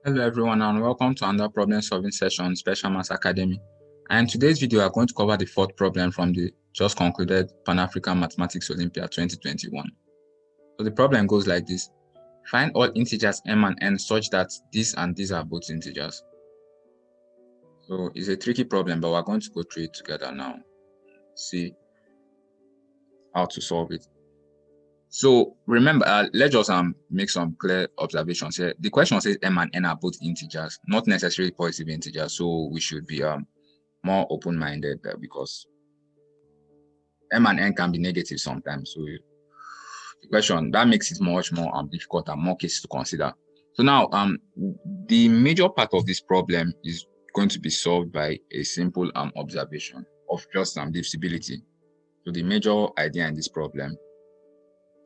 Hello everyone and welcome to another problem solving session Special Maths Academy. And in today's video, we are going to cover the fourth problem from the just concluded Pan-African Mathematics Olympiad 2021. So the problem goes like this. Find all integers m and n such that these and these are both integers. So it's a tricky problem, but we're going to go through it together now. See how to solve it. So remember, let's just make some clear observations here. The question says m and n are both integers, not necessarily positive integers. So we should be more open-minded because m and n can be negative sometimes. So the question that makes it much more difficult and more cases to consider. So now the major part of this problem is going to be solved by a simple observation of just divisibility. So the major idea in this problem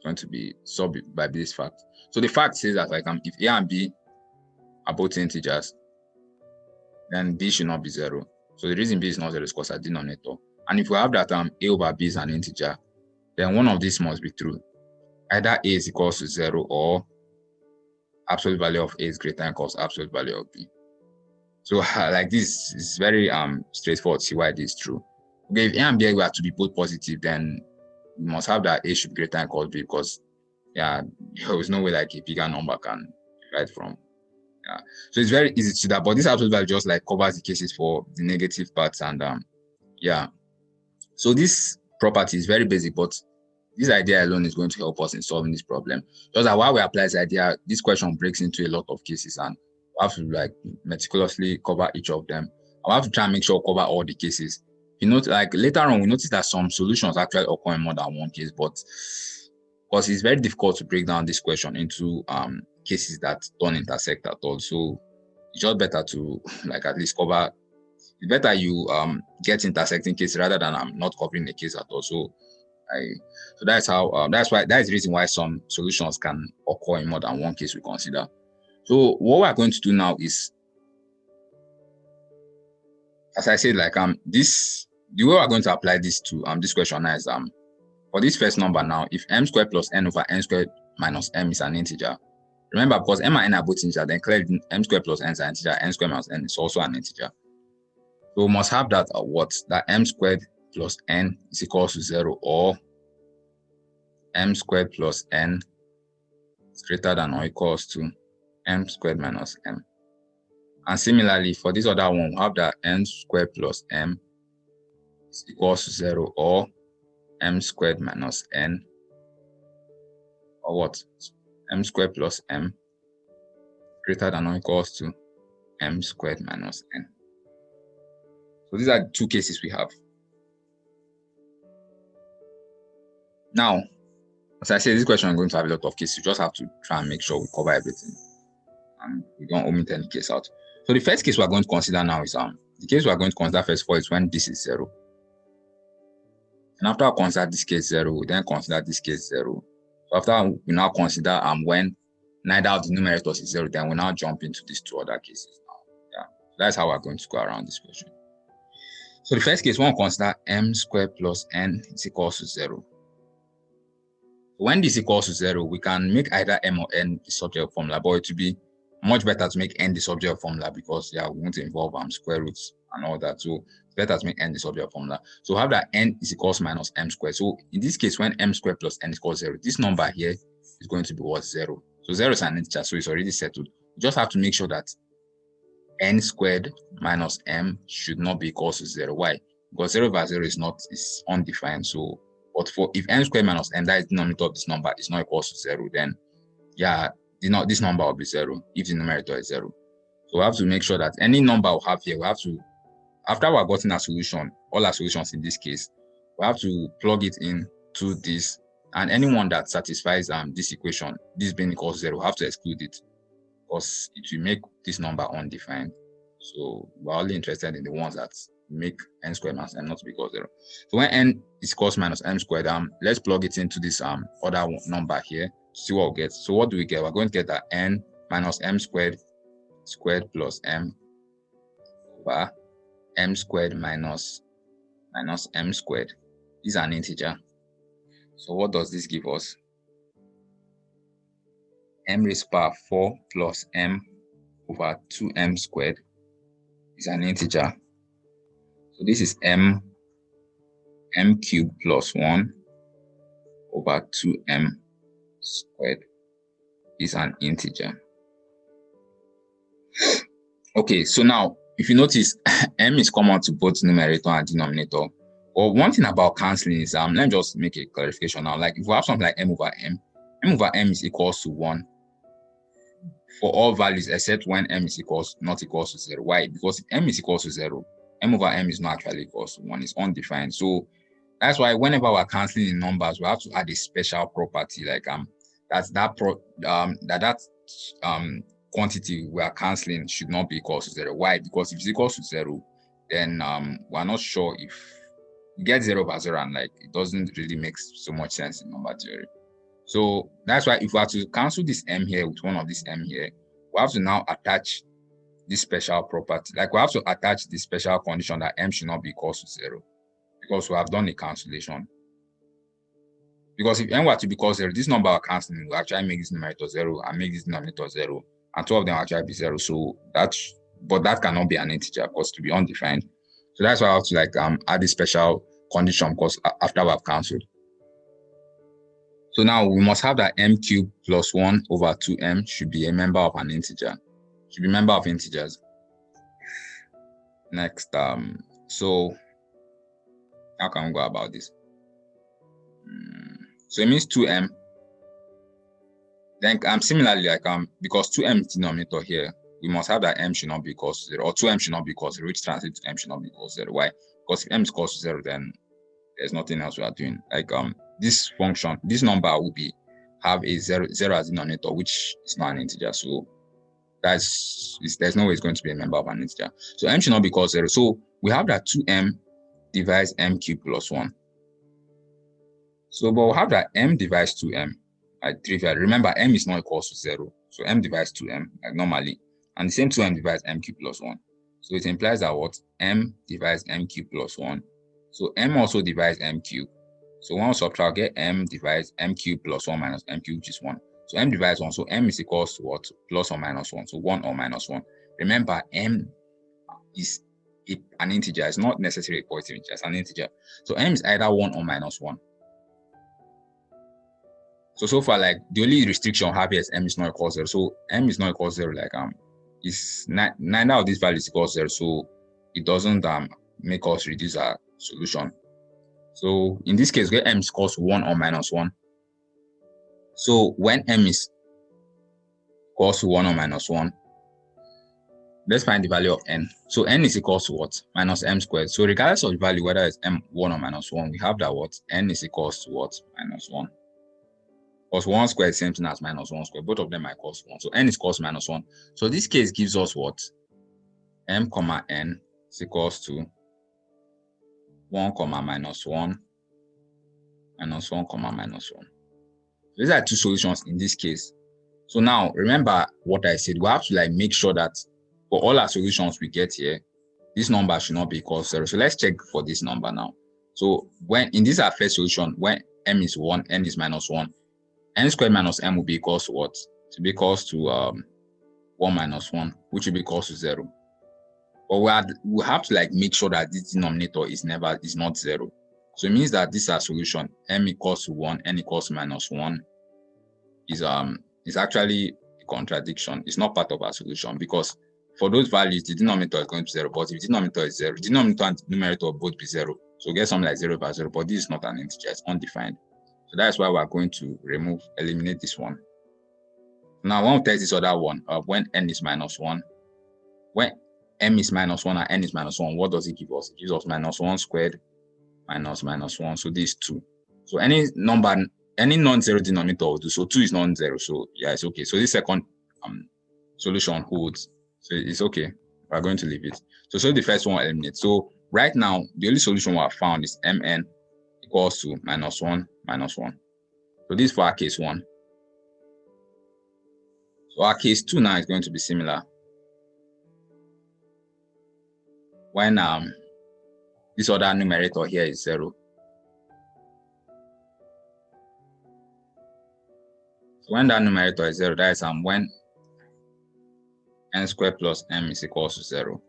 going to be solved by this fact. So the fact says that if a and b are both integers, then b should not be 0. So the reason b is not 0 is because of denominator. And if we have that a over b is an integer, then one of these must be true. Either a is equals to 0 or absolute value of a is greater than equals absolute value of b. So like this is very straightforward to see why this is true. Okay, if a and b were to be both positive, then we must have that a should be greater than equals b, because there is no way like a bigger number can write from. So it's very easy to do that, but this absolute value just like covers the cases for the negative parts. And so this property is very basic, but this idea alone is going to help us in solving this problem. Just that while we apply this idea, this question breaks into a lot of cases, and we have to like meticulously cover each of them. I have to try and make sure we cover all the cases. You know, like later on, we notice that some solutions actually occur in more than one case, but because it's very difficult to break down this question into cases that don't intersect at all. So it's just better to like at least cover. It's better you get intersecting cases rather than not covering the case at all. So that's how that's the reason why some solutions can occur in more than one case we consider. So what we're going to do now is, as I said, like the way we're going to apply this to this question now is for this first number now, if m squared plus n over n squared minus m is an integer, remember, because m and n are both integer, then clearly m squared plus n is an integer, n squared minus n is also an integer. So we must have that that m squared plus n is equals to 0, or m squared plus n is greater than or equals to m squared minus m. And similarly, for this other one, we have that n squared plus m is equals to 0, or m squared minus n, or what? M squared plus m greater than or equals to m squared minus n. So these are the two cases we have. Now, as I said, this question is going to have a lot of cases. You just have to try and make sure we cover everything and we don't omit any case out. So the first case we're going to consider now is the case we're going to consider first of all is when this is 0. And after I consider this case 0, we then consider this case 0. So after we now consider when neither of the numerators is 0, then we now jump into these two other cases now. So that's how we're going to go around this question. So the first case, we want to consider m squared plus n is equals to 0. When this equals to 0, we can make either m or n the subject of formula, but it would be much better to make n the subject of formula because we won't involve square roots and all that. So it's better to make n the subject of formula. So we have that n is equals minus m squared. So in this case, when m squared plus n is equals 0, this number here is going to be what? 0. So 0 is an integer, so it's already settled. You just have to make sure that n squared minus m should not be equals to 0. Why? Because 0 over 0 is undefined. So but for if n squared minus n, that is the denominator of this number, is not equals to 0, then this number will be 0 if the numerator is 0. So we have to make sure that any number we have here, we have to, after we have gotten a solution, all our solutions in this case, we have to plug it into this, and anyone that satisfies this equation, this being equals 0, we have to exclude it because it will make this number undefined. So we're only interested in the ones that make n squared minus m not to be equal to 0. So when n is equals minus m squared, let's plug it into this other number here to see what we get. So what do we get? We're going to get that n minus m squared plus m over m squared minus m squared. This is an integer. So what does this give us? M raised to power 4 plus m over 2m squared is an integer. So this is m cubed plus 1 over 2m squared is an integer. Okay, so now if you notice, m is common to both numerator and denominator. But one thing about cancelling is, let me just make a clarification now. Like if we have something like m over m is equals to 1 for all values except when m is not equals to 0. Why? Because if m is equals to 0, m over m is not actually equals to 1. It's undefined. So that's why whenever we're cancelling in numbers, we have to add a special property like that quantity we are cancelling should not be equal to 0. Why? Because if it's equal to 0, then we're not sure if you get 0 over 0, and like it doesn't really make so much sense in number theory. So that's why if we are to cancel this m here with one of this m here, we have to now attach this special property. Like we have to attach the special condition that m should not be equal to 0, because we have done a cancellation. Because if m were to be equal to 0, this number we're cancelling will actually make this numerator 0 and make this denominator 0, and two of them will actually be 0. So that cannot be an integer because to be undefined. So that's why I have to like add this special condition, because after we have cancelled. So now we must have that m cubed plus 1 over 2m should be a member of an integer. Should be a member of integers. Next, so how can we go about this? So it means 2m. Then similarly, like because 2m is denominator here, we must have that m should not be equal to 0, or 2m should not be equal to 0, which translates to m should not be equal to 0. Why? Because if m is equal to 0, then there's nothing else we are doing. Like this function, this number will have a 0 as denominator, which is not an integer. So there's no way it's going to be a member of an integer. So m should not be equal to 0. So we have that 2m divides m cubed plus 1. So but we'll have that m divides 2m. Trivial. Remember, m is not equal to 0. So m divides 2m, like normally. And the same 2m divides m cubed plus 1. So it implies that what? M divides m cubed plus 1. So m also divides m cubed. So when we subtract, get m divides m cubed plus 1 minus m cubed, which is 1. So m divides 1. So m is equals to what? Plus or minus 1. So 1 or minus 1. Remember, m is an integer. It's not necessarily a positive integer. It's an integer. So m is either 1 or minus 1. So far, like the only restriction we have here is m is not equal to 0. So m is not equal to 0, like is neither of these values equals 0. So it doesn't make us reduce our solution. So in this case, where m is equal to 1 or minus 1. So when m is equal to 1 or minus 1, let's find the value of n. So n is equal to what? Minus m squared. So regardless of the value, whether it's m 1 or minus 1, we have that what? N is equal to what? Minus 1. Because 1 squared is the same thing as minus 1 squared. Both of them are equal to 1. So n is equal to minus 1. So this case gives us what? M comma n is equals to 1 comma minus 1 minus 1 comma minus 1. These are two solutions in this case. So now remember what I said. We have to like make sure that for all our solutions we get here, this number should not be equal to 0. So let's check for this number now. So when in this our first solution, when m is 1, n is minus 1, n squared minus m will be equals to what? To be equals to 1 minus 1, which will be equals to 0. But we have to like make sure that this denominator is not 0. So it means that this is our solution. M equals to 1, n equals to minus 1 is actually a contradiction. It's not part of our solution, because for those values, the denominator is going to be 0. But if the denominator is 0, denominator and numerator will both be 0. So get something like 0 over 0. But this is not an integer, it's undefined. So that's why we're going to eliminate this one. Now, when we test this other one, when n is minus 1, when m is minus 1 and n is minus 1, what does it give us? It gives us minus 1 squared minus minus 1. So this is 2. So any non-zero denominator will do. So 2 is non-zero. So yeah, it's okay. So this second solution holds. So it's okay. We're going to leave it. So the first one will eliminate. So right now, the only solution we have found is mn equals to minus 1 minus 1. So this is for our case 1. So our case 2 now is going to be similar. When this other numerator here is 0. So when that numerator is 0, that is when n squared plus m is equals to 0.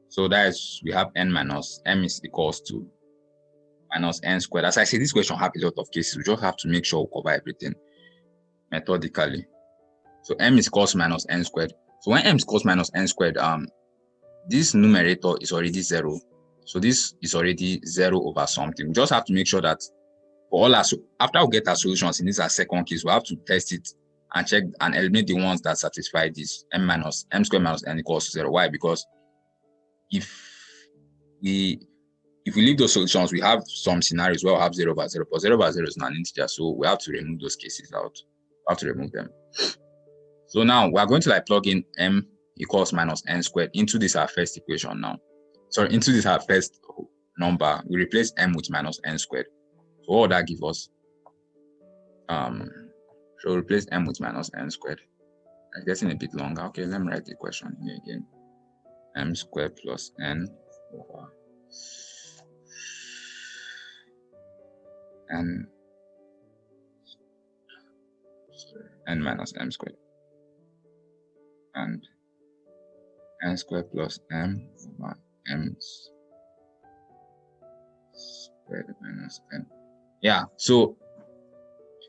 So that is, we have n minus m is equals to minus n squared. As I say, this question have a lot of cases. We just have to make sure we cover everything methodically. So m is equals to minus n squared. So when m is equals to minus n squared, this numerator is already 0. So this is already 0 over something. We just have to make sure that for all our, after we get our solutions in this our second case, we have to test it and check and eliminate the ones that satisfy this m squared minus n equals to 0. Why? Because if we leave those solutions, we have some scenarios where we have 0 over 0, but 0 over 0 is not an integer, so we have to remove those cases out. We have to remove them. So now we are going to like plug in m equals minus n squared into this our first equation now. Sorry, into this our first number. We replace m with minus n squared. So what would that give us? So we replace m with minus n squared. It's getting a bit longer. Okay, let me write the equation here again. M squared plus n over n minus m squared and n squared plus m over m squared minus n. Yeah, so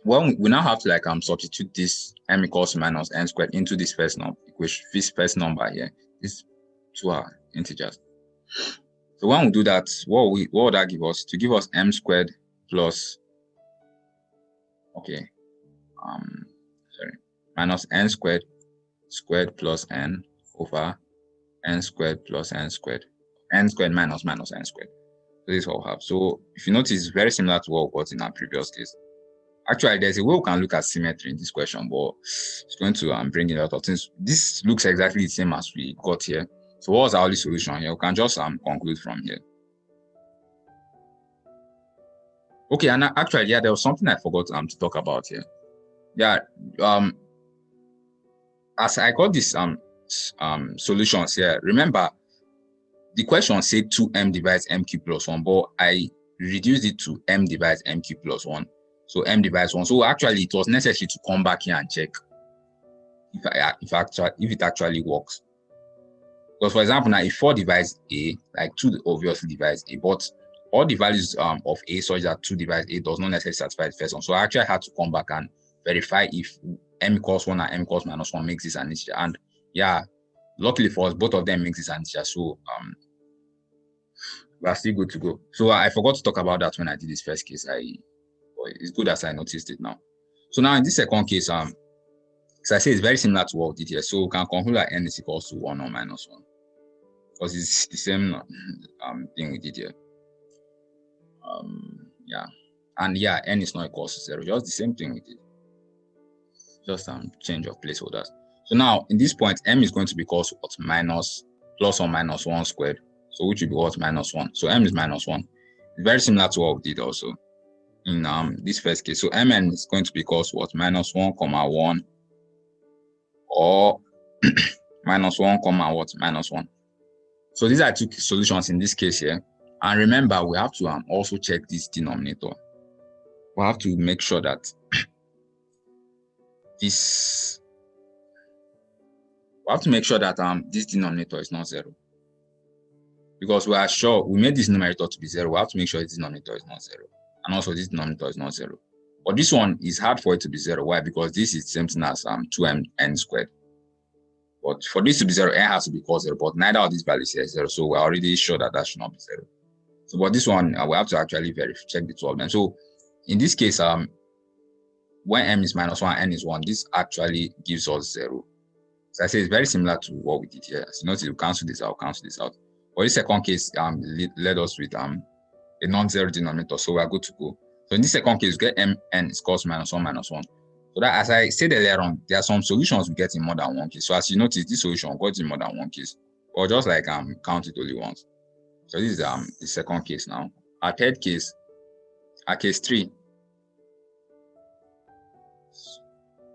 well, we now have to like substitute this m equals to minus n squared into this first number equation, this first number here. These two are integers. So when we do that, what would that give us? To give us m squared plus minus n squared plus n over n squared plus n squared minus n squared. So this is what we have. So if you notice, it's very similar to what we got in our previous case. Actually, there's a way we can look at symmetry in this question, but it's going to bring in a lot of things. This looks exactly the same as we got here. So what was our only solution here? We can just conclude from here. Okay, and actually, yeah, there was something I forgot to talk about here. Yeah, as I got this solutions here, remember the question said 2m divides m cubed plus 1, but I reduced it to m divides m cubed plus 1. So m divides 1. So actually, it was necessary to come back here and check if it actually works. Because for example, now if 4 divides a, like 2 obviously divides a, but all the values of a such that 2 divides a does not necessarily satisfy the first one. So I actually had to come back and verify if m equals 1 and m equals minus 1 makes this an integer. And yeah, luckily for us, both of them makes this an integer. So we are still good to go. So I forgot to talk about that when I did this first case. It's good as I noticed it now. So now in this second case, as I say, it's very similar to what we did here. So we can conclude that n is equals to 1 or minus 1. Because it's the same thing we did here. Yeah. And yeah, n is not equals to 0. Just the same thing we did. Just change of placeholders. So now in this point, m is going to be equals to what? Plus or minus 1 squared. So which will be what? Minus 1. So m is minus 1. It's very similar to what we did also in this first case. So mn is going to be equals to what? Minus 1, 1 or minus 1, what? Minus 1. So these are two solutions in this case here. And remember, we have to also check this denominator. We have to make sure that this denominator is not 0. Because we are sure we made this numerator to be 0. We have to make sure this denominator is not 0. And also this denominator is not 0. But this one is hard for it to be 0. Why? Because this is the same thing as 2n squared. But for this to be 0, n has to be equal to 0. But neither of these values here is 0. So we're already sure that should not be 0. So but this one, we have to actually check the two of them. So in this case, when m is minus 1, n is 1, this actually gives us 0. So I say it's very similar to what we did here. As you notice, we cancel this out. But this second case led us with a non-zero denominator, so we are good to go. So in this second case, we get mn is equals to minus 1, minus 1. So that, as I said earlier on, there are some solutions we get in more than one case. So as you notice, this solution got in more than one case, or just like count it only once. So this is the second case now. Our third case, our case 3.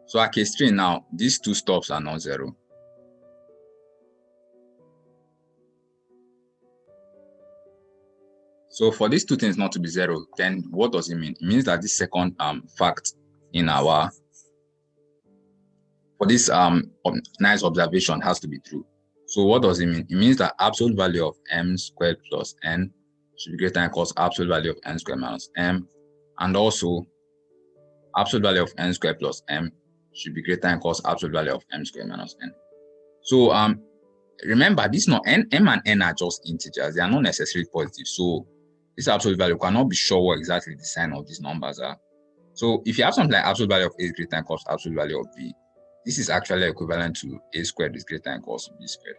So our case 3 now, these two stops are not 0. So for these two things not to be 0, then what does it mean? It means that this second fact in our for this nice observation has to be true. So what does it mean? It means that absolute value of m squared plus n should be greater than or equals absolute value of n squared minus m, and also absolute value of n squared plus m should be greater than or equals absolute value of m squared minus n. So remember, this not m and n are just integers; they are not necessarily positive. So this absolute value cannot be sure what exactly the sign of these numbers are. So if you have something like absolute value of a is greater than or equals absolute value of b, this is actually equivalent to a squared is greater than or equals to b squared.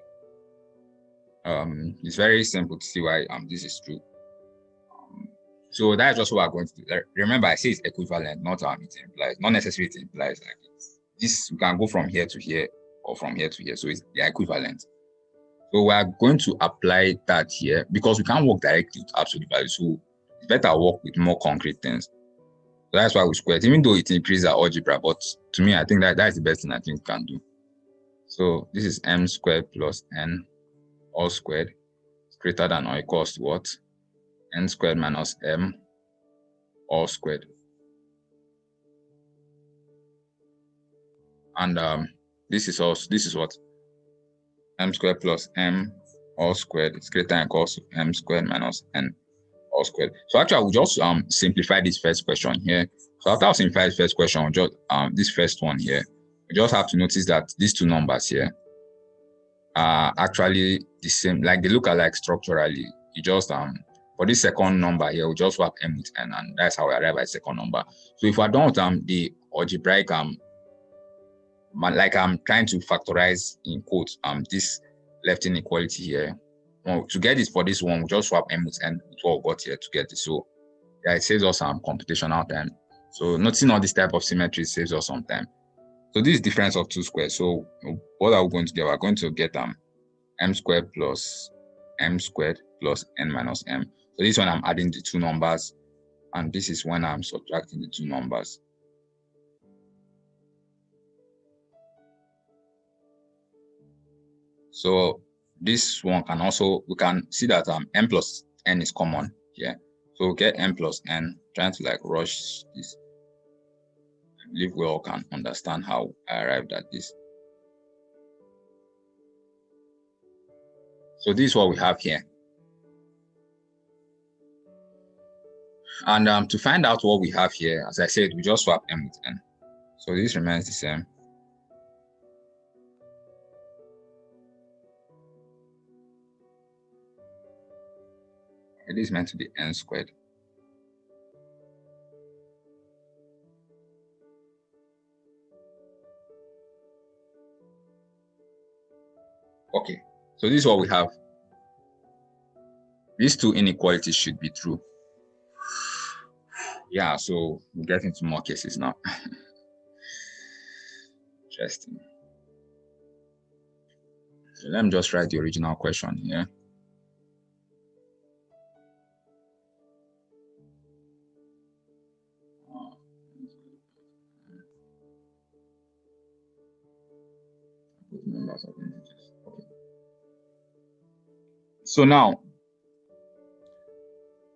It's very simple to see why this is true. So that's just what we're going to do. Remember, I say it's equivalent, not it implies. Not necessarily it implies like this. We can go from here to here or from here to here. So they're equivalent. So we are going to apply that here because we can't work directly with absolute value. So it's better work with more concrete things. So that's why we square it, even though it increases our algebra. But to me, I think that's the best thing I think we can do. So this is m squared plus n all squared is greater than or equals to what? N squared minus m all squared. And this is what? M squared plus m all squared is greater than or equals to m squared minus n all squared. So actually, we'll just simplify this first question here. So after I simplify the first question, we'll just this first one here, we just have to notice that these two numbers here are actually the same, like they look alike structurally. You just for this second number here, we just swap m with n, and that's how we arrive at the second number. So if we're done with the algebraic like I'm trying to factorize in quotes this left inequality here. Well, to get this for this one, we just swap m with n with what we got here to get this. So yeah, it saves us some computational time. So noticing all this type of symmetry saves us some time. So this is difference of two squares. So what are we going to get? We're going to get m squared plus m squared plus n minus m. So this one I'm adding the two numbers, and this is when I'm subtracting the two numbers. So this one can also, we can see that m plus n is common here. So we'll get m plus n, trying to like rush this. I believe we all can understand how I arrived at this. So this is what we have here. And to find out what we have here, as I said, we just swap m with n. So this remains the same. It is meant to be n squared. Okay, so this is what we have. These two inequalities should be true. Yeah, so we'll get into more cases now. Interesting. So let me just write the original question here. Okay. So now,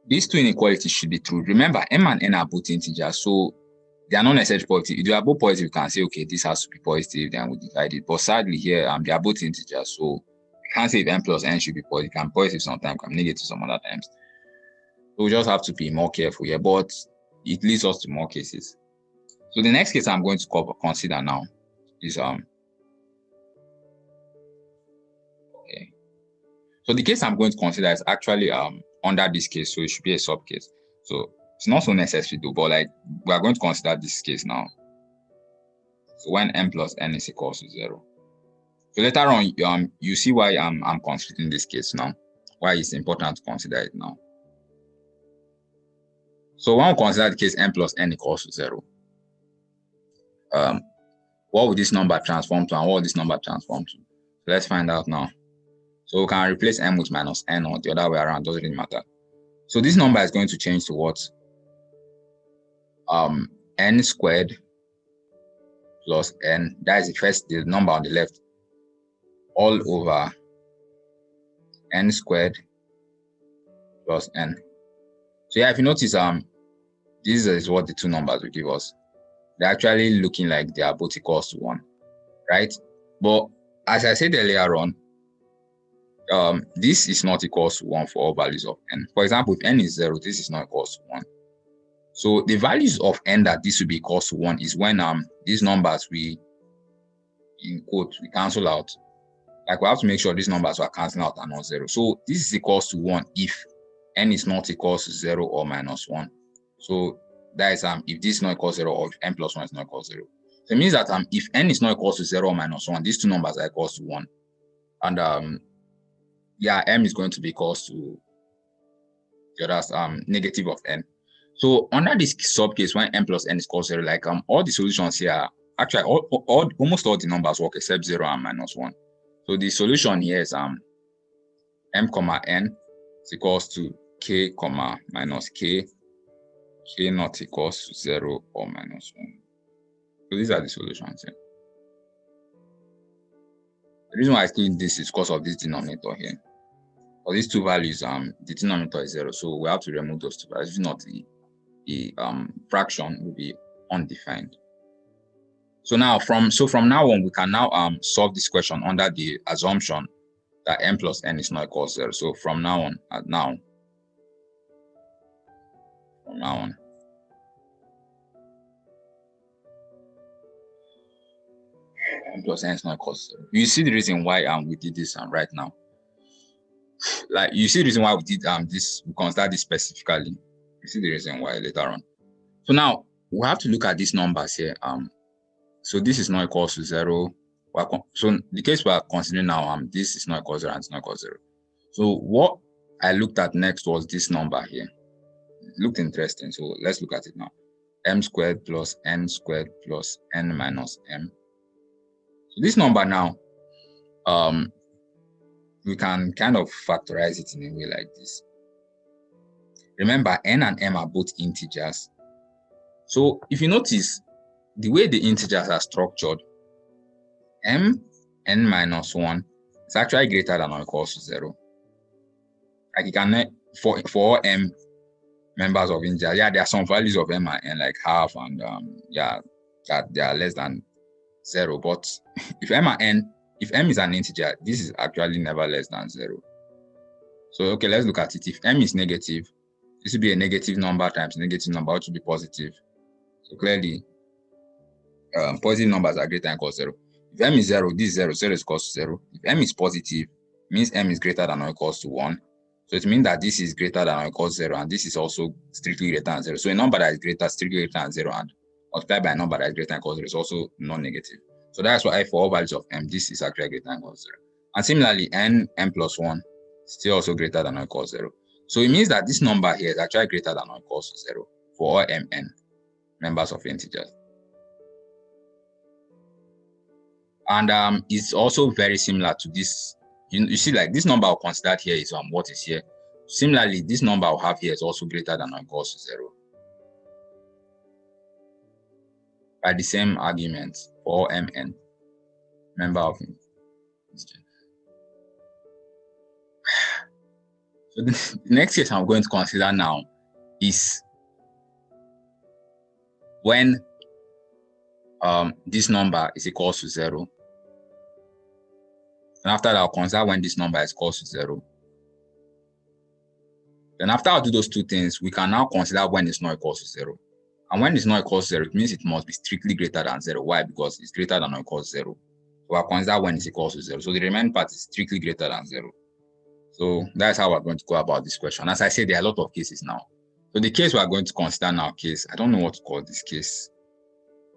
these two inequalities should be true. Remember, m and n are both integers, so they are not necessarily positive. If they are both positive, you can say, okay, this has to be positive, then we divide it. But sadly here, they are both integers, so you can't say if m plus n should be positive. It can be positive sometimes, can be negative some other times. So we just have to be more careful here, but it leads us to more cases. So the next case I'm going to consider now is okay. So the case I'm going to consider is actually under this case, so it should be a sub case. So it's not so necessary though, but like we are going to consider this case now. So when m plus n is equal to 0. So later on, you see why I'm considering this case now, why it's important to consider it now. So when we consider the case m plus n equals to 0, what would this number transform to, and what would this number transform to? So let's find out now. So we can replace m with minus n, or the other way around, doesn't really matter. So this number is going to change to what? N squared plus n, that is the number on the left, all over n squared plus n. So yeah, if you notice, this is what the two numbers will give us. They're actually looking like they are both equals to 1. right? But as I said earlier on, this is not equals to 1 for all values of n. For example, if n is 0, this is not equals to 1. So the values of n that this will be equals to 1 is when these numbers we, in quote, we cancel out. Like we have to make sure these numbers are canceling out and not 0. So this is equals to 1 if n is not equals to 0 or minus 1. So that is if this is not equals to 0 or n plus 1 is not equals to 0. So it means that if n is not equals to 0 or minus 1, these two numbers are equals to 1. And yeah, m is going to be equals to the other negative of n. So under this subcase, when n plus n is equals to 0, like all the solutions here, actually almost all the numbers work except 0 and minus 1. So the solution here is m comma n is equals to k comma minus k not equals to 0 or minus 1. So these are the solutions here. The reason why I include this is because of this denominator here. For these two values, the denominator is 0, so we have to remove those two values. If not, the fraction will be undefined. So from now on, we can now solve this question under the assumption that m plus n is not equal to 0. So from now on, m plus n is not equal to 0. You see the reason why we did this right now. Like you see the reason why we did this. We consider this specifically. You see the reason why later on. So now we have to look at these numbers here. So this is not equal to 0. So the case we are considering now, this is not equal to 0 and it's not equal to 0. So what I looked at next was this number here. It looked interesting. So let's look at it now. M squared plus n squared plus n minus m. So this number now, we can kind of factorize it in a way like this. Remember, n and m are both integers. So if you notice, the way the integers are structured, n minus 1 is actually greater than or equals to 0. Like you can, for all m members of integers, yeah, there are some values of m and n, like half and that they are less than 0. But if m is an integer, this is actually never less than 0. So okay, let's look at it. If m is negative, this will be a negative number times negative number, which will be positive. So clearly, positive numbers are greater than or equal to 0. If m is 0, this is 0, 0 is equal to 0. If m is positive, means m is greater than or equals to 1. So it means that this is greater than or equals to 0, and this is also strictly greater than 0. So a number that is strictly greater than 0, and multiplied by a number that is greater than or equals to 0 is also non-negative. So that's why for all values of m, this is actually greater than or equals to 0. And similarly, n plus 1 is still also greater than or equals to 0. So it means that this number here is actually greater than or equals to 0 for all mn members of integers. And it's also very similar to this. You see, like this number I'll consider here is what is here. Similarly, this number I'll have here is also greater than or equals to 0. By the same argument for all mn member of integers. So the next case I'm going to consider now is when this number is equal to 0. And after that, I'll consider when this number is equal to 0. Then after I do those two things, we can now consider when it's not equal to 0. And when it's not equal to 0, it means it must be strictly greater than 0. Why? Because it's greater than or equal to 0. So I'll consider when it's equal to 0. So the remaining part is strictly greater than 0. So that's how we're going to go about this question. As I said, there are a lot of cases now. So the case we're going to consider now, I don't know what to call this case.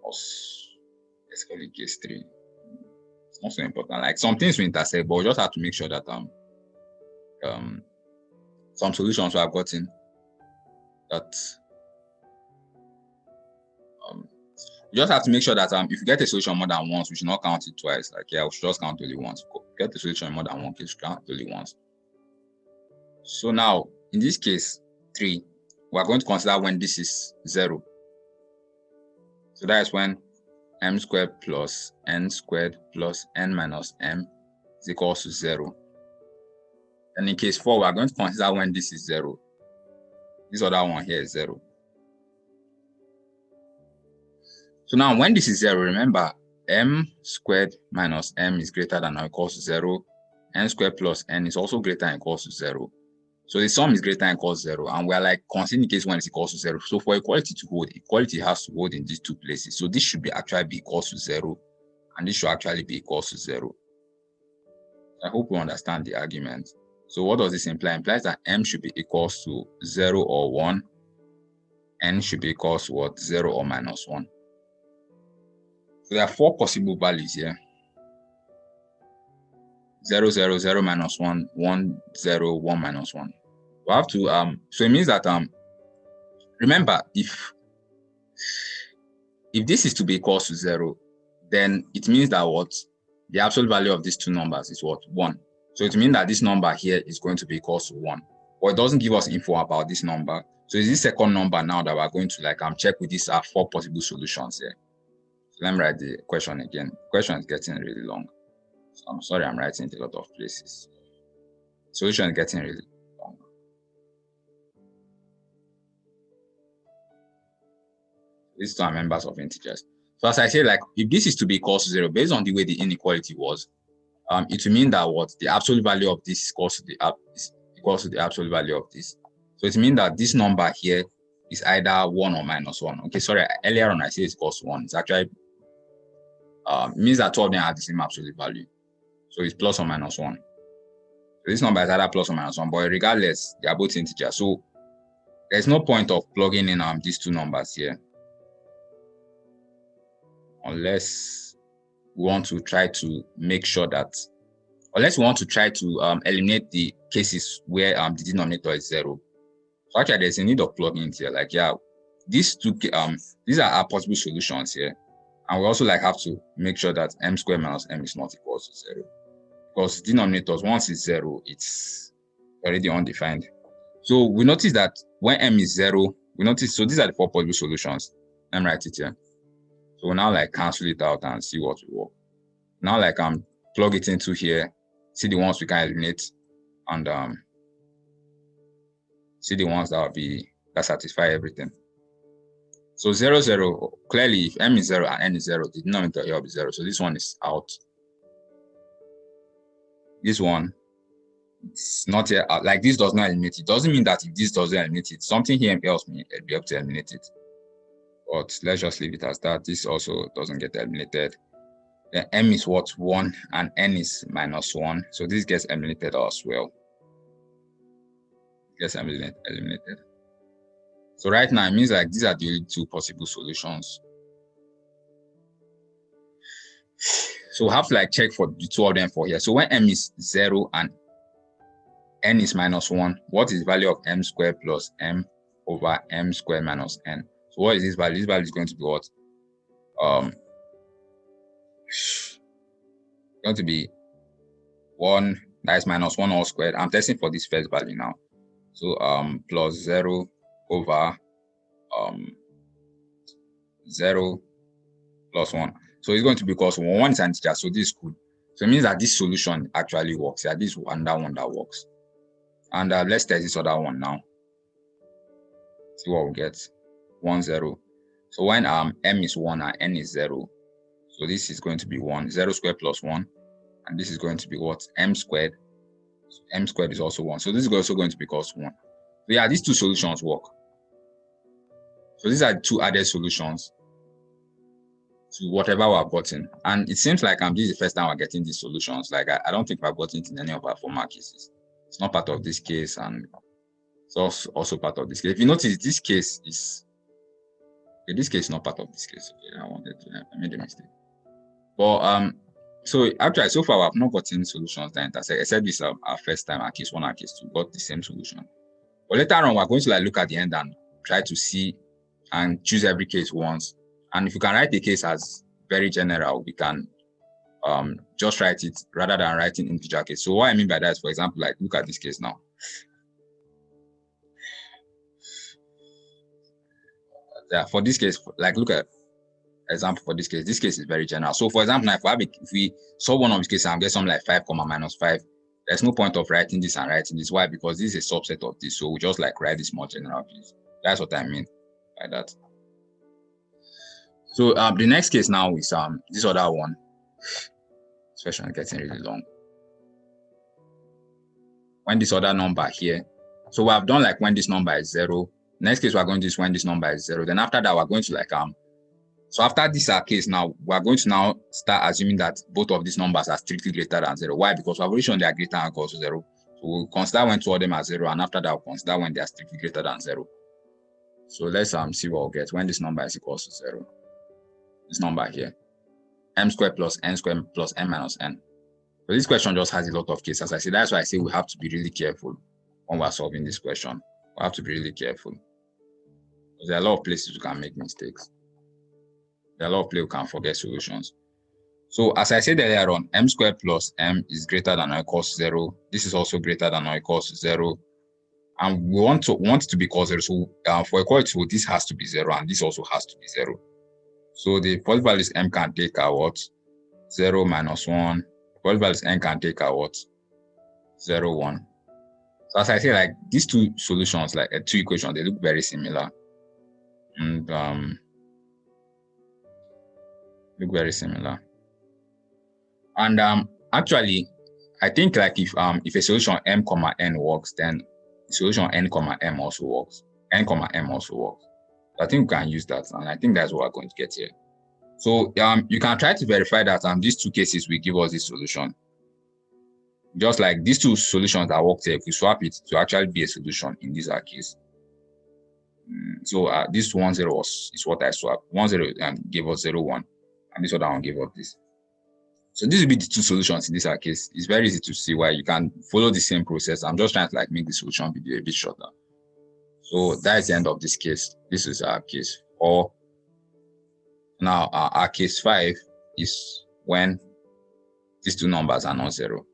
Let's call it case 3. It's not so important. Like some things we intersect, but we just have to make sure that some solutions we have gotten that you just have to make sure that if you get a solution more than once, we should not count it twice. Like we should just count only once. Get the solution more than one case, count only once. So now in this case 3, we are going to consider when this is 0. So that is when m squared plus n squared plus n minus m is equal to 0. And in case 4, we are going to consider when this is 0. This other one here is 0. So now when this is 0, remember m squared minus m is greater than or equals to 0. N squared plus n is also greater than or equals to 0. So the sum is greater than or equals to 0. And we're like considering the case when it's equals to 0. So for equality to hold, equality has to hold in these two places. So this should be actually be equals to 0. And this should actually be equals to 0. I hope you understand the argument. So what does this imply? It implies that m should be equals to 0 or 1. N should be equals to what? 0 or minus 1. So there are 4 possible values here. 0, 0, 0 minus 1, 1, 0, 1 minus 1. We have to, so it means that, remember, if this is to be equals to 0, then it means that what? The absolute value of these two numbers is what? 1. So it means that this number here is going to be equals to 1. But it doesn't give us info about this number. So it's this second number now that we're going to like check with these 4 possible solutions here. So let me write the question again. The question is getting really long. So I'm sorry, I'm writing it a lot of places. Solution is getting really long. These two are members of integers. So as I say, like if this is to be equals to 0, based on the way the inequality was, it will mean that what the absolute value of this is equals to the absolute value of this. So it means that this number here is either 1 or minus 1. Okay, sorry, earlier on I said it's equals to 1. It's actually means that two of them have the same absolute value. So it's plus or minus 1. So this number is either plus or minus 1, but regardless, they are both integers. So there's no point of plugging in these two numbers here, unless we want to try to make sure that, unless we want to try to eliminate the cases where the denominator is 0. So actually, there's a need of plugging in here. Like, yeah, these are our possible solutions here. And we also like have to make sure that m squared minus m is not equal to 0. Because denominators, once it's 0, it's already undefined. So we notice that when m is 0, so these are the 4 possible solutions. Let me write it here. So we'll now like cancel it out and see what will work. Now like plug it into here, see the ones we can eliminate, and see the ones that satisfy everything. So 0, 0, clearly if m is 0 and n is 0, the denominator here will be 0. So this one is out. This one, it's not here. Like this does not eliminate it. Doesn't mean that if this doesn't eliminate it, something here else may be able to eliminate it. But let's just leave it as that. This also doesn't get eliminated. Then m is what? 1 and n is minus 1. So this gets eliminated as well. Gets eliminated. So right now it means like these are the only 2 possible solutions. So we have to like check for the 2 of them for here. So when m is 0 and n is minus 1, what is the value of m squared plus m over m squared minus n? So what is this value? This value is going to be what? Going to be 1, that is minus 1 all squared. I'm testing for this first value now. So plus 0 over 0 plus 1. So it's going to be equals to 1 is an integer, so this is good. So it means that this solution actually works. Yeah, this one, that one that works. And let's test this other one now. See what we get. 1, 0. So when m is 1 and n is 0, so this is going to be 1, 0 squared plus 1, and this is going to be what? M squared. So m squared is also 1. So this is also going to be equals to 1. So yeah, these 2 solutions work. So these are 2 added solutions to whatever we've gotten. And it seems like this is the first time we're getting these solutions. Like I don't think we've gotten it in any of our former cases. It's not part of this case, and it's also part of this case. If you notice, this case is not part of this case. Okay, I made a mistake. But so actually, so far I've not gotten solutions that intersect, except this our first time, our case 1 and case 2 got the same solution. But later on, we're going to like look at the end and try to see and choose every case once. And if you can write the case as very general, we can just write it rather than writing integer case. So what I mean by that is, for example, like look at this case now. Yeah, for this case, like look at example for this case. This case is very general. So for example, now if we solve one of these cases and get something like 5, minus 5, there's no point of writing this and writing this. Why? Because this is a subset of this. So we just like write this more general case. That's what I mean by that. So the next case now is this other one. This question is getting really long. When this other number here, so we have done like when this number is 0. Next case we're going to do when this number is 0. Then after that we're going to like so after this case now, we're going to now start assuming that both of these numbers are strictly greater than 0. Why? Because we've already shown they are greater than or equal to 0. So we'll consider when two of them are 0, and after that we'll consider when they are strictly greater than 0. So let's see what we'll get when this number is equal to 0. This number here, m squared plus n squared plus n minus n. So this question just has a lot of cases. As I say, that's why I say we have to be really careful when we're solving this question. We have to be really careful. Because there are a lot of places you can make mistakes. There are a lot of places you can forget solutions. So as I said earlier on, m squared plus m is greater than or equal to 0. This is also greater than or equal to 0. And we want it to be equal to 0. So for equality, this has to be 0, and this also has to be 0. So the first values m can take our what? 0 minus 1. First values n can take our what? 0, 1. So as I say, like these two solutions, like two equations, they look very similar. And look very similar. And actually, I think like if a solution m comma n works, then the solution n comma m also works. N comma m also works. So I think we can use that, and I think that's what we're going to get here. So you can try to verify that these two cases will give us this solution. Just like these two solutions that worked here, if we swap it to actually be a solution in this case. So this 1, 0 is what I swapped. 1, 0 gave us 0, 1, and this other one gave us this. So this will be the two solutions in this case. It's very easy to see why you can follow the same process. I'm just trying to like make the solution video a bit shorter. So that is the end of this case. This is our case 4. Now our case 5 is when these two numbers are not 0.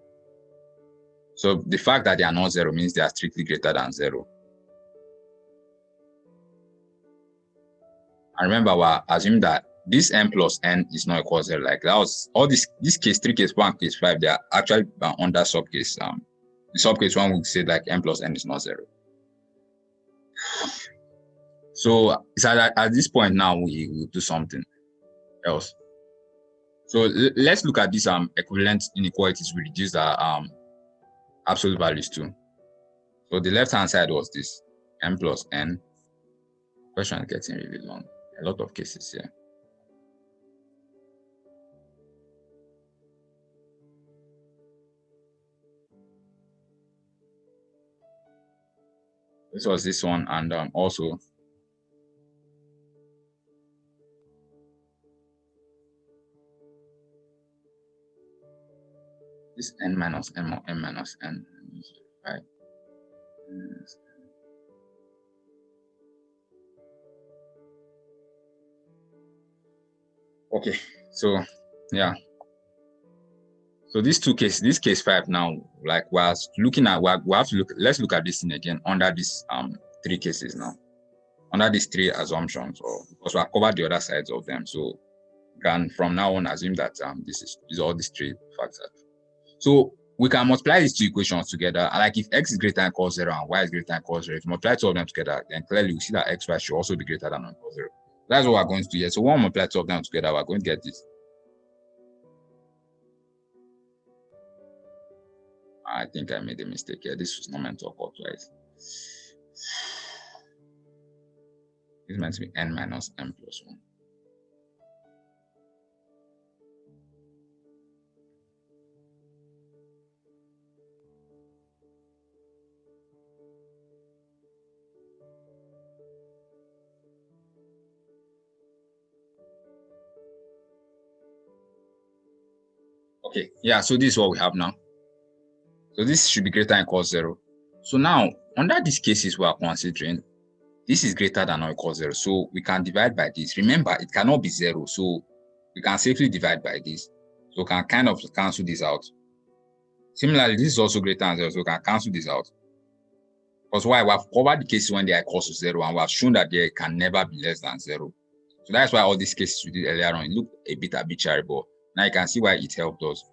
So the fact that they are not 0 means they are strictly greater than 0. And remember, we're assuming that this m plus n is not equal to 0. Like that was all this case 3, case 1, case 5, they are actually under subcase. The subcase 1 would say like m plus n is not 0. So it's at this point now we will do something else. So let's look at these equivalent inequalities we reduce our absolute values to. So the left hand side was this m plus n. Question is getting really long. A lot of cases here. This was this one, and also this n minus m or m minus n, right? Okay, so yeah. So these two cases, this case 5 now, like we're looking at, let's look at this thing again under these 3 cases now, under these 3 assumptions, or because we have covered the other sides of them. So we can from now on assume that this is all these 3 factors. So we can multiply these 2 equations together, and like if x is greater than or equal to 0 and y is greater than or equal to 0, if you multiply 2 of them together, then clearly we see that xy should also be greater than or equal to 0. That's what we're going to do here. So when we multiply 2 of them together, we're going to get this. I think I made a mistake here. This was not meant to occur twice. It's meant to be n minus m plus 1. Okay, yeah, so this is what we have now. So this should be greater than or equal to 0. So now, under these cases we are considering, this is greater than or equal to 0. So we can divide by this. Remember, it cannot be 0. So we can safely divide by this. So we can kind of cancel this out. Similarly, this is also greater than 0. So we can cancel this out. Because why? We have covered the cases when they are equal to 0, and we have shown that they can never be less than 0. So that's why all these cases we did earlier on, it looked a bit arbitrary, but now you can see why it helped us.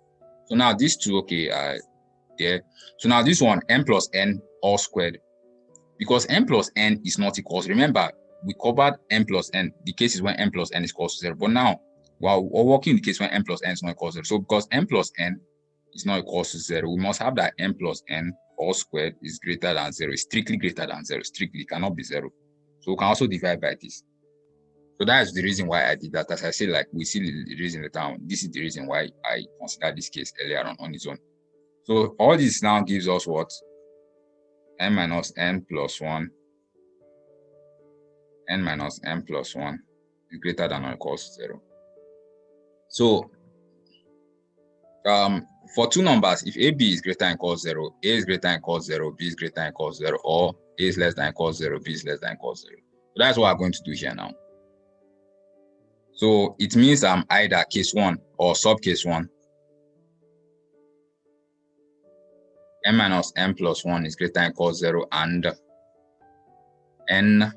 So now these two, okay, there. So now this one, m plus n all squared. Because m plus n is not equals. Remember, we covered n plus n. The case is when n plus n is equal to 0. But now, we're working in the case when n plus n is not equal to 0. So because n plus n is not equal to 0, we must have that n plus n all squared is greater than 0. It's strictly greater than 0. Strictly, it cannot be 0. So we can also divide by this. So that is the reason why I did that. As I said, like we see the reason later on. This is the reason why I considered this case earlier on its own. So all this now gives us what? N minus n plus 1. N minus n plus 1 is greater than or equals to 0. So for two numbers, if AB is greater than or equals 0, A is greater than or equals 0, B is greater than or equals 0, or A is less than or equals 0, B is less than or equals 0. So that's what I'm going to do here now. So it means I'm either case 1 or sub case 1. N minus n plus 1 is greater than or equals 0, and n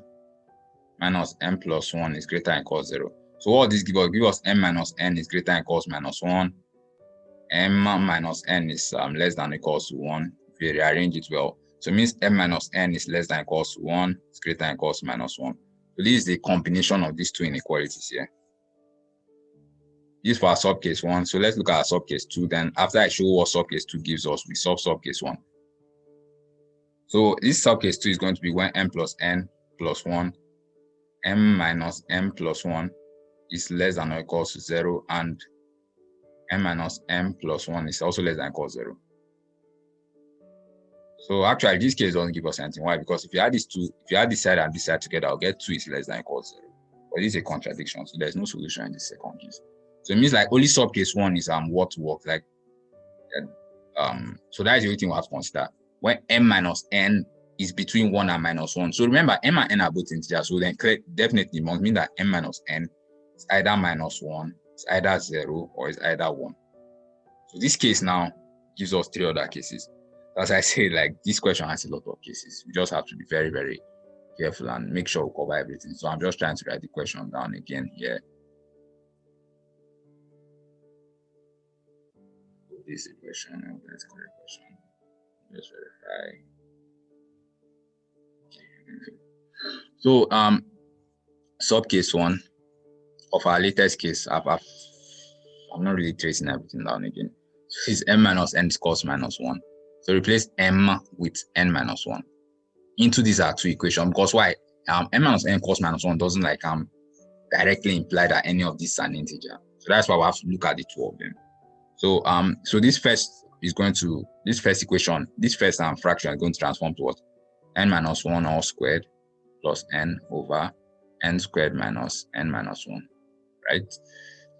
minus n plus 1 is greater than or equals 0. So what this give us? Give us n minus n is greater than or equals minus 1. M minus n is less than or equals to 1. If you rearrange it well. So it means m minus n is less than or equals to 1. It's greater than or equals to minus 1. So this is the combination of these two inequalities here. This is for our subcase 1. So let's look at our subcase 2. Then after I show what subcase 2 gives us, we solve subcase 1. So this subcase 2 is going to be when n plus n plus 1, m minus n plus 1 is less than or equals to 0, and m minus n plus 1 is also less than or equals to 0. So actually, this case doesn't give us anything. Why? Because if you add these two, if you add this side and this side together, I'll get 2 is less than or equals to 0. But this is a contradiction, so there's no solution in this second case. So it means like only subcase 1 is what works. Like so that is the only thing we have to consider. When m minus n is between 1 and minus 1. So remember, m and n are both integers. So then definitely must mean that m minus n is either minus 1, it's either 0, or it's either 1. So this case now gives us 3 other cases. As I said, like this question has a lot of cases. We just have to be very, very careful and make sure we cover everything. So I'm just trying to write the question down again here. This is a question. That's a correct question. Just verify. So subcase 1 of our latest case, I'm not really tracing everything down again. So it's m minus n is cos minus 1. So replace m with n minus 1 into these are two equations. Because why? M minus n cos minus 1 doesn't like directly imply that any of these is an integer. So that's why we have to look at the two of them. So so this first equation, this first fraction is going to transform to what? N minus 1 all squared plus n over n squared minus n minus 1, right? So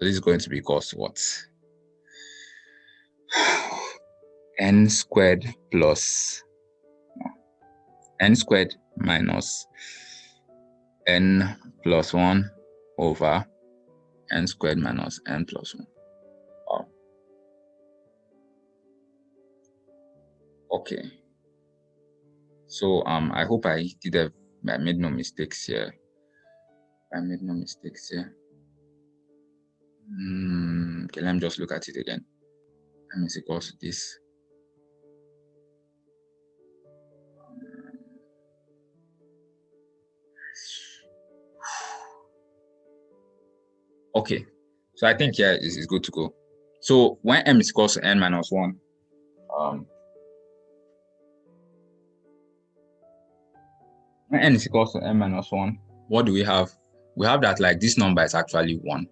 this is going to be equal to what? N squared plus n squared minus n plus 1 over n squared minus n plus 1. Wow. Okay. So I hope I made no mistakes here. Okay, let me just look at it again. M is equal to this. Okay, so I think here is good to go. So when m is equal to n minus 1, when n is equal to n minus 1, what do we have? We have that like this number is actually 1.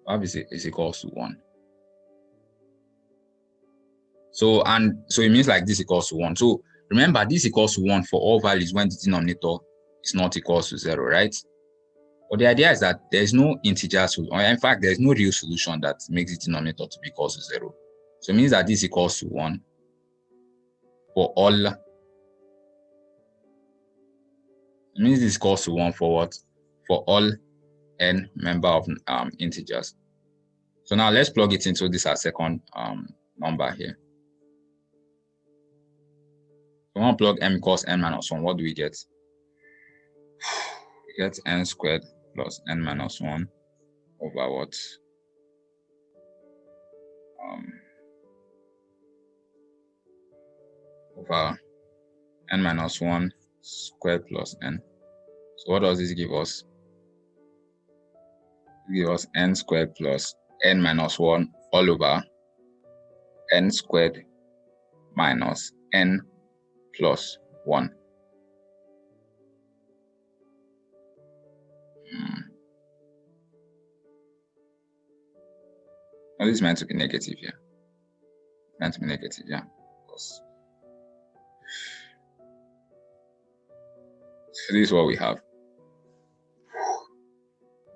Obviously, is equals to 1. So it means like this equals to 1. So remember, this equals to 1 for all values when the denominator is not equal to 0, right? But the idea is that there's no integer solution, or in fact, there's no real solution that makes the denominator to be equal to 0. So it means that this equals to 1 for all. It means this equals to 1 for what? For all n member of integers. So now let's plug it into this second number here. So when we plug m equals n minus 1, what do we get? We get n squared plus n minus 1 over what? Over n minus 1 squared plus n. So what does this give us? It gives us n squared plus n minus 1 all over n squared minus n plus 1. Well, this is meant to be negative here. Meant to be negative, yeah. So this is what we have.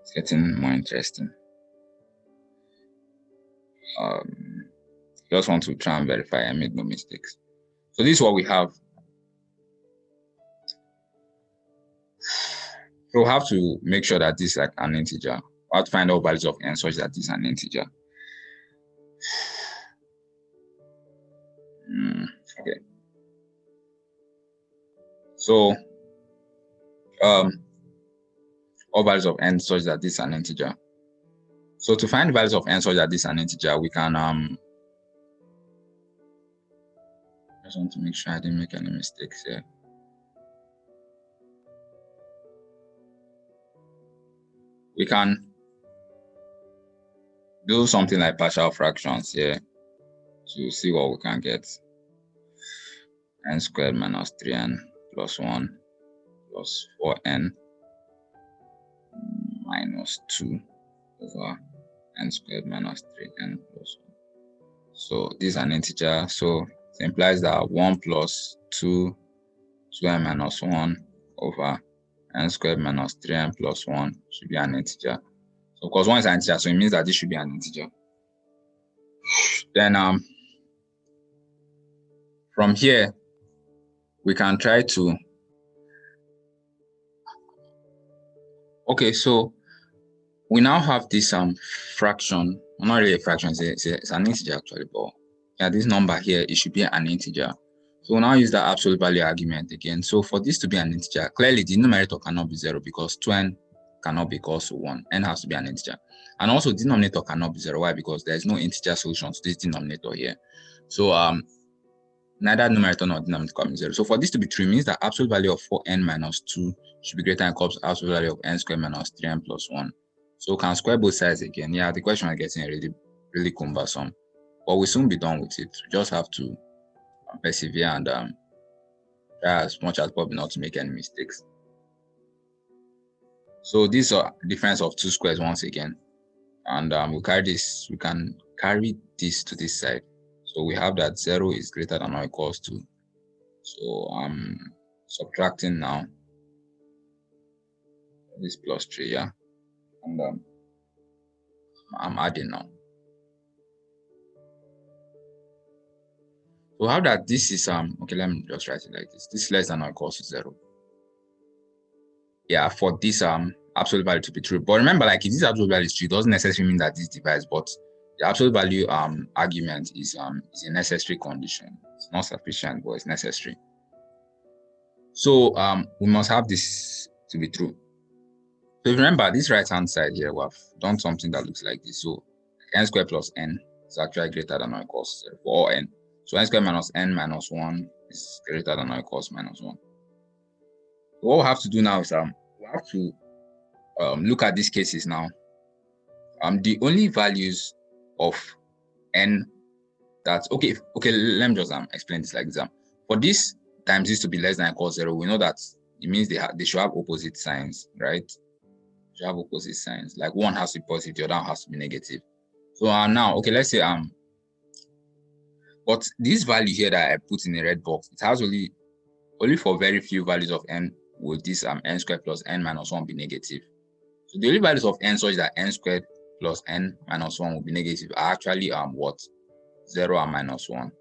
It's getting more interesting. Just want to try and verify I made no mistakes. So this is what we have. So we'll have to make sure that this is like an integer. We'll have to find all values of n such that this is an integer. Okay. So all values of n such that this is an integer. So to find values of n such that this is an integer, we can just want to make sure I didn't make any mistakes here. We can do something like partial fractions here to see what we can get. N squared minus 3n plus 1 plus 4n minus 2 over n squared minus 3n plus 1. So this is an integer. So it implies that 1 plus 2, 2n minus 1 over n squared minus 3n plus 1 should be an integer. So of course 1 is an integer, so it means that this should be an integer. Then from here, we can try to, okay, so we now have this fraction, not really a fraction, it's an integer actually, but yeah, this number here, it should be an integer. So we'll now use the absolute value argument again. So for this to be an integer, clearly the numerator cannot be 0 because 2n cannot be equal to 1. N has to be an integer. And also the denominator cannot be 0. Why? Because there is no integer solution to this denominator here. So neither numerator nor denominator can be 0. So for this to be true, it means that absolute value of 4n minus 2 should be greater than equal to absolute value of n squared minus 3n plus 1. So we can square both sides again. Yeah, the question is getting really cumbersome. But we'll soon be done with it. We just have to persevere and try as much as possible not to make any mistakes. So this is a difference of two squares once again. And we can carry this to this side. So we have that 0 is greater than or equals to. So I'm subtracting now. This plus 3, yeah. And I'm adding now. So how that this is okay, let me just write it like this. This is less than or equals to 0. Yeah, for this absolute value to be true. But remember, like if this absolute value is true, it doesn't necessarily mean that this divides, but the absolute value argument is a necessary condition. It's not sufficient, but it's necessary. So we must have this to be true. So if you remember this right hand side here, we have done something that looks like this. So n squared plus n is actually greater than or equals to 0 for all n. So n squared minus n minus 1 is greater than or equals to minus 1. So what we have to do now is we have to look at these cases now. The only values of n that's okay, let me just explain this like this. For this times this to be less than or equals to 0, we know that it means they should have opposite signs, right? They should have opposite signs. Like one has to be positive, the other has to be negative. So now, okay, let's say but this value here that I put in a red box, it has only for very few values of n will this n squared plus n minus 1 be negative. So the only values of n such that n squared plus n minus 1 will be negative are actually what? 0 and minus 1.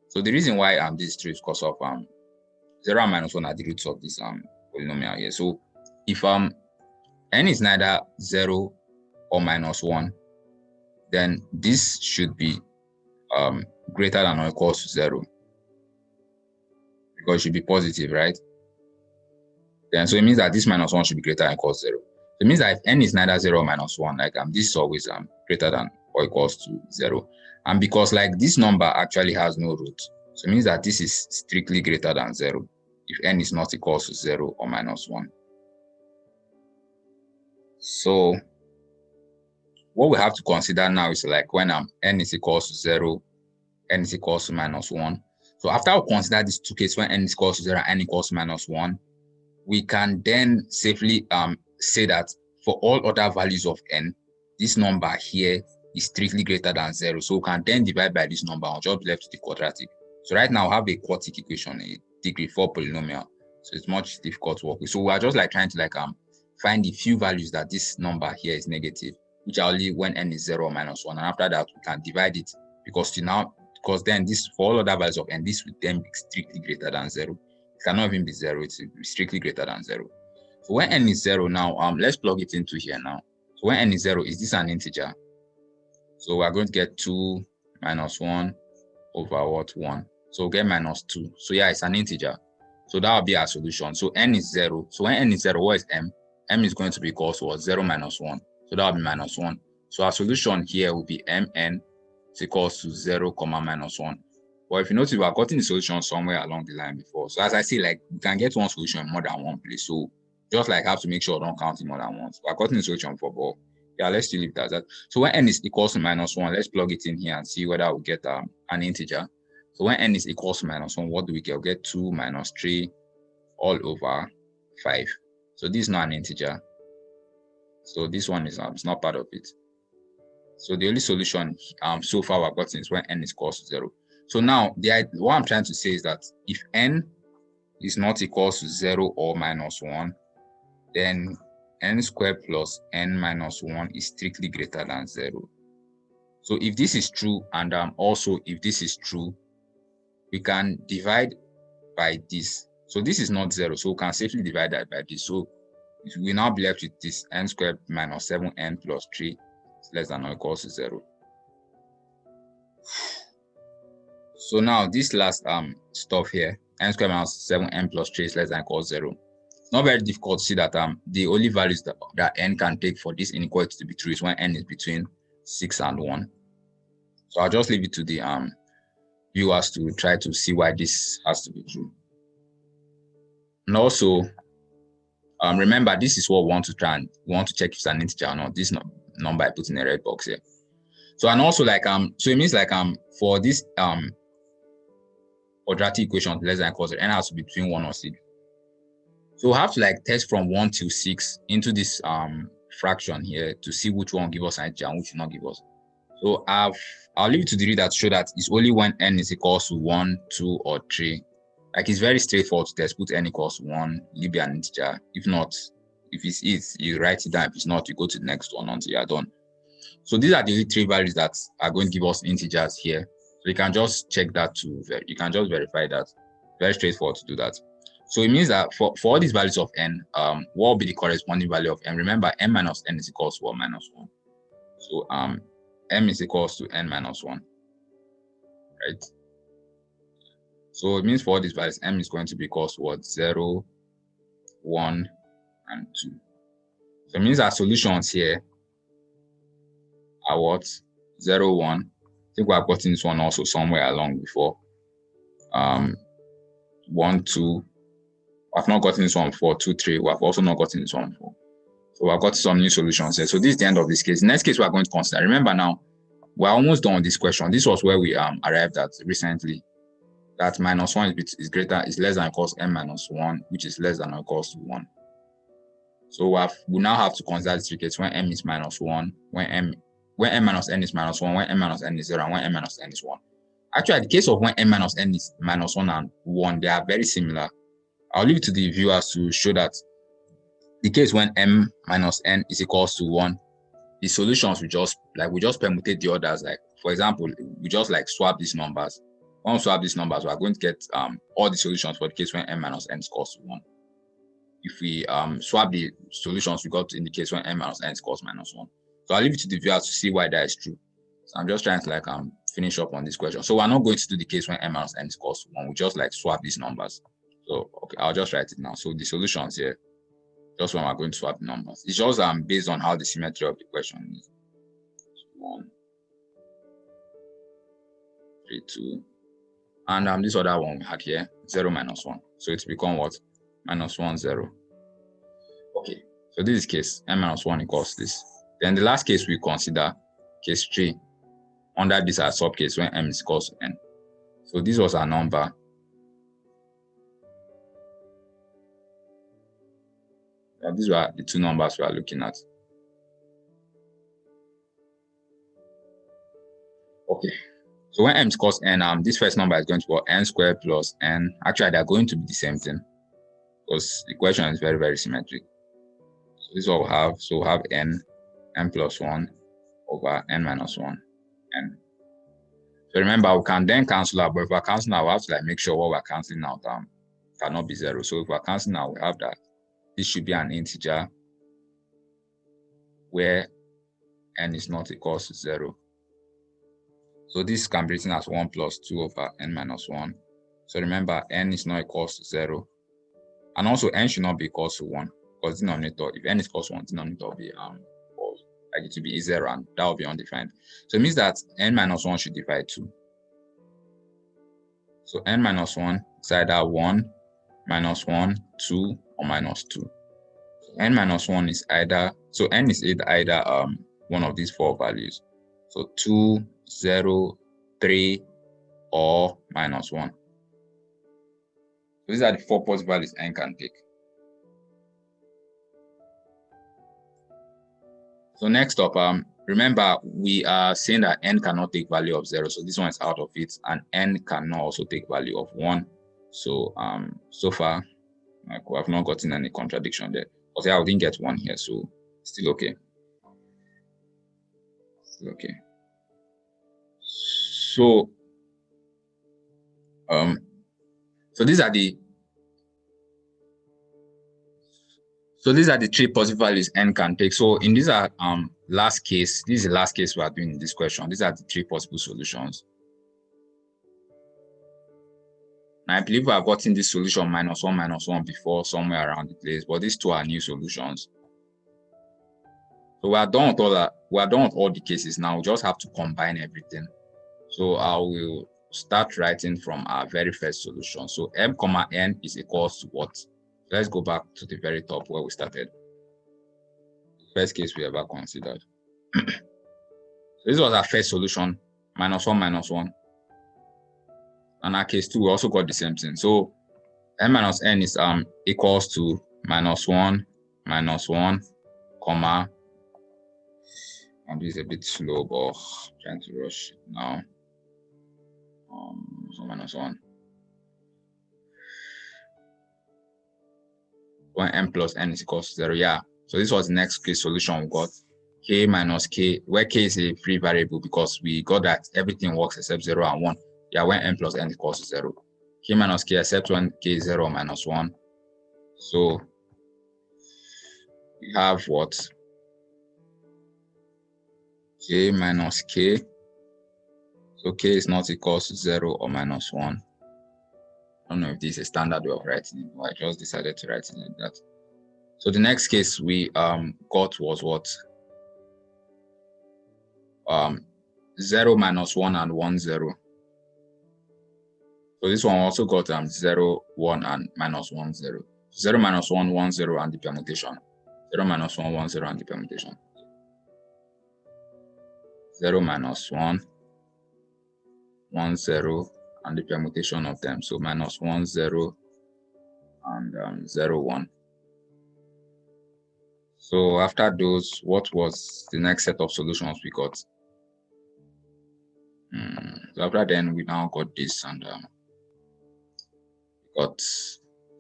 So the reason why this is true is because of 0 and minus 1 are the roots of this polynomial here. So if n is neither 0 or minus 1, then this should be greater than or equals to 0. Because it should be positive, right? Then so it means that this minus 1 should be greater than or equals to 0. So it means that if n is neither 0 or minus 1, like this is always greater than or equals to 0. And because like this number actually has no root, So it means that this is strictly greater than 0 if n is not equal to 0 or minus 1. So what we have to consider now is like when n is equal to 0, n is equal to minus 1. So after we consider these two cases when n is equal to 0 and n equals to minus 1, we can then safely say that for all other values of n, this number here is strictly greater than 0. So we can then divide by this number and just be left with the quadratic. So right now we have a quartic equation, a degree 4 polynomial. So it's much difficult to work with. So we are just like trying to find the few values that this number here is negative, which are only when n is 0 or minus 1. And after that, we can divide it because then this, for all other values of n, this would then be strictly greater than 0. It cannot even be 0, it's strictly greater than 0. So when n is 0 now, let's plug it into here now. So when n is 0, is this an integer? So we're going to get 2 minus 1 over what? 1. So we'll get minus 2. So yeah, it's an integer. So that will be our solution. So n is 0. So when n is 0, what is m? M is going to be equal to what? 0 minus 1. So that will be minus 1. So our solution here will be mn is equals to 0, minus 1. But if you notice, we have gotten the solution somewhere along the line before. So as I say, like we can get one solution in more than one place. So just like have to make sure don't count in more than once. We have gotten the solution for both. Yeah, let's still leave it as that. So when n is equals to minus 1, let's plug it in here and see whether we get an integer. So when n is equals to minus 1, what do we get? We'll get 2 minus 3 all over 5. So this is not an integer. So this one is it's not part of it. So the only solution so far we've gotten is when n is equals to 0. So now what I'm trying to say is that if n is not equal to 0 or minus 1, then n squared plus n minus 1 is strictly greater than 0. So if this is true, and also if this is true, we can divide by this. So this is not 0, so we can safely divide that by this. So we now be left with this n squared minus 7n plus 3 is less than or equals to 0. So now this last stuff here, n squared minus 7n plus 3 is less than or equals 0. It's not very difficult to see that the only values that n can take for this inequality to be true is when n is between 6 and 1. So I'll just leave it to the viewers to try to see why this has to be true. And also, remember, this is what we want to check if it's an integer or not. This number I put in a red box here. So and also so it means for this quadratic equation less than or equals to n has to be between 1 or 6. So we have to test from 1 to 6 into this fraction here to see which one give us an integer and which will not give us. So I'll leave it to the reader to show that it's only when n is equals to 1, 2, or 3. It's very straightforward to test. Put n equals 1, leave be an integer. If not, if it's you write it down. If it's not, you go to the next one until you're done. So these are the only 3 values that are going to give us integers here. So you can just check that too. You can just verify that. Very straightforward to do that. So it means that for all these values of n, what will be the corresponding value of m? Remember, m minus n is equals to 1 minus 1. So m is equals to n minus 1, right? So it means for all these values, m is going to be equals to what? 0, 1, and 2. So it means our solutions here are what? 0, 1. I think we have gotten this one also somewhere along before. 1, 2. We have not gotten this one before. 2, 3. We have also not gotten this one before. So we have got some new solutions here. So this is the end of this case. The next case we are going to consider. Remember now, we're almost done with this question. This was where we arrived at recently. That minus 1 is less than or equals to m minus 1, which is less than or equals to 1. So we now have to consider this case when m is minus 1, when m minus n is minus 1, when m minus n is 0, and when m minus n is 1. Actually, the case of when m minus n is minus 1 and 1, they are very similar. I'll leave it to the viewers to show that the case when m minus n is equals to 1, the solutions we just permutate the others. For example, we just swap these numbers. When we swap these numbers, we are going to get all the solutions for the case when m minus n is equals to 1. If we swap the solutions we got in the case when m minus n is equals to minus 1. So I'll leave it to the viewers to see why that is true. So I'm just trying to finish up on this question. So we're not going to do the case when m minus n is equals to 1. We just swap these numbers. So okay, I'll just write it now. So the solutions here, just when we're going to swap the numbers. It's just based on how the symmetry of the question is. 1, 3, 2, And this other one we had here, 0 minus 1. So it's become what? Minus 1, 0. Okay, so this is case n minus 1 equals this. Then the last case we consider, case 3, under this as subcase when m is equals to n. So this was our number. These were the two numbers we are looking at. Okay, so when m is equals n, this first number is going to be n squared plus n. Actually, they are going to be the same thing because the equation is very, very symmetric. So this is what we have. So we have n plus 1 over n minus 1, n. So remember, we can then cancel out, but if we're canceling out, we have to make sure what we're canceling out cannot be 0. So if we're canceling out, we have that this should be an integer where n is not equal to 0. So this can be written as 1 plus 2 over n minus 1. So remember, n is not equal to 0. And also, n should not be equal to 1 because denominator, if n is equal to 1, denominator will be like it will be 0 and that will be undefined. So it means that n minus 1 should divide 2. So n minus 1 is either 1, minus 1, 2, or minus 2. So n minus 1 is either, so n is either one of these 4 values. So 2, 0, 3, or minus 1. So these are the 4 possible values n can take. So next up, remember we are saying that n cannot take value of 0. So this one is out of it, and n cannot also take value of 1. So so far, we have not gotten any contradiction there. Because I didn't get 1 here, so still okay. Still okay. So these are the these are the 3 possible values n can take. So in this last case, this is the last case we are doing in this question. These are the 3 possible solutions. And I believe we have gotten this solution minus 1 before somewhere around the place, but these 2 are new solutions. So we are done with all that. We are done with all the cases now. We just have to combine everything. So I will start writing from our very first solution. So m comma n is equals to what? Let's go back to the very top where we started. First case we ever considered. So this was our first solution, minus 1, minus 1. And our case 2, we also got the same thing. So m minus n is equals to minus 1, comma. And this is a bit slow, but I'm trying to rush it now. So minus 1. When m plus n is equals to 0, yeah. So this was the next case solution we got. K minus k, where k is a free variable because we got that everything works except 0 and 1. Yeah, when m plus n equals to 0. K minus k except when k is 0 minus 1. So we have what? K minus k. So k is not equal to 0 or minus 1. I don't know if this is a standard way of writing it, but I just decided to write it like that. So the next case we got was what? 0 minus 1 and 1, 0. So this one also got 0, 1 and minus 1, 0. 0 minus 1, 1, 0 and the permutation. 0 minus 1, 1, 0 and the permutation. 0 minus 1, 1, 0 and the permutation of them. So minus 1, 0 and 0, 1. So after those, what was the next set of solutions we got? So after then, we now got this, and we got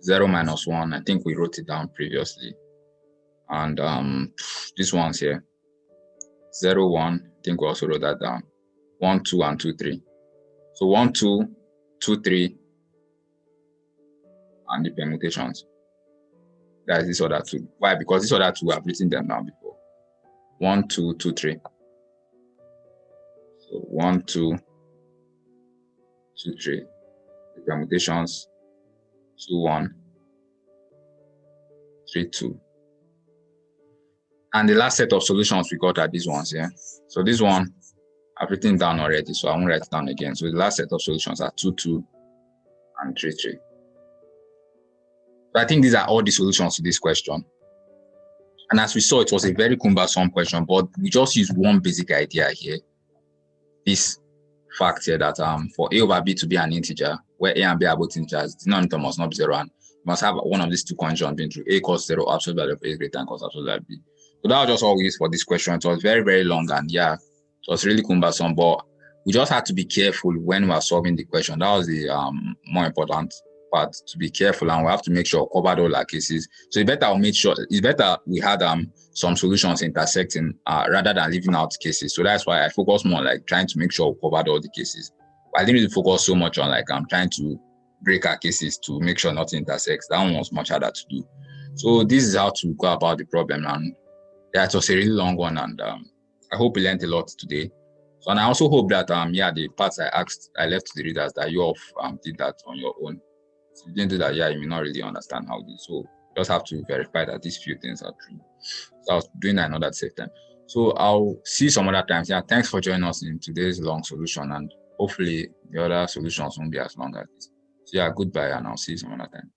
0 minus 1. I think we wrote it down previously. And this one's here. 0, 1. I think we also wrote that down. 1, 2, and 2, 3. So 1, 2, 2, 3, and the permutations. That is this other 2. Why? Because this other 2, I've written them down before. 1, 2, 2, 3. So 1, 2, 2, 3. The permutations 2, 1, 3, 2. And the last set of solutions we got are these ones here. So this one I've written down already, so I won't write it down again. So the last set of solutions are 2, 2, and 3-3. So I think these are all the solutions to this question. And as we saw, it was a very cumbersome question, but we just used one basic idea here. This fact here that for A over B to be an integer, where A and B are both integers, the denominator must not be 0, and you must have one of these two conditions being true. A equals 0, absolute value of A is greater than equals absolute value of B. So that was just all we used for this question. It was very, very long, and yeah, it was really cumbersome, but we just had to be careful when we are solving the question. That was the more important part, to be careful, and we have to make sure we covered all our cases. So it's better we had some solutions intersecting rather than leaving out cases. So that's why I focus more like trying to make sure we covered all the cases. But I didn't really focus so much on like trying to break our cases to make sure nothing intersects. That one was much harder to do. So this is how to go about the problem, and yeah, it was a really long one, and I hope you learned a lot today. So, and I also hope that the parts I left to the readers, that you all did that on your own. If you didn't do that, you may not really understand how it is. So you just have to verify that these few things are true. So I was doing that in order to save time. So I'll see you some other times. Yeah, thanks for joining us in today's long solution, and hopefully the other solutions won't be as long as this. So yeah, goodbye, and I'll see you some other time.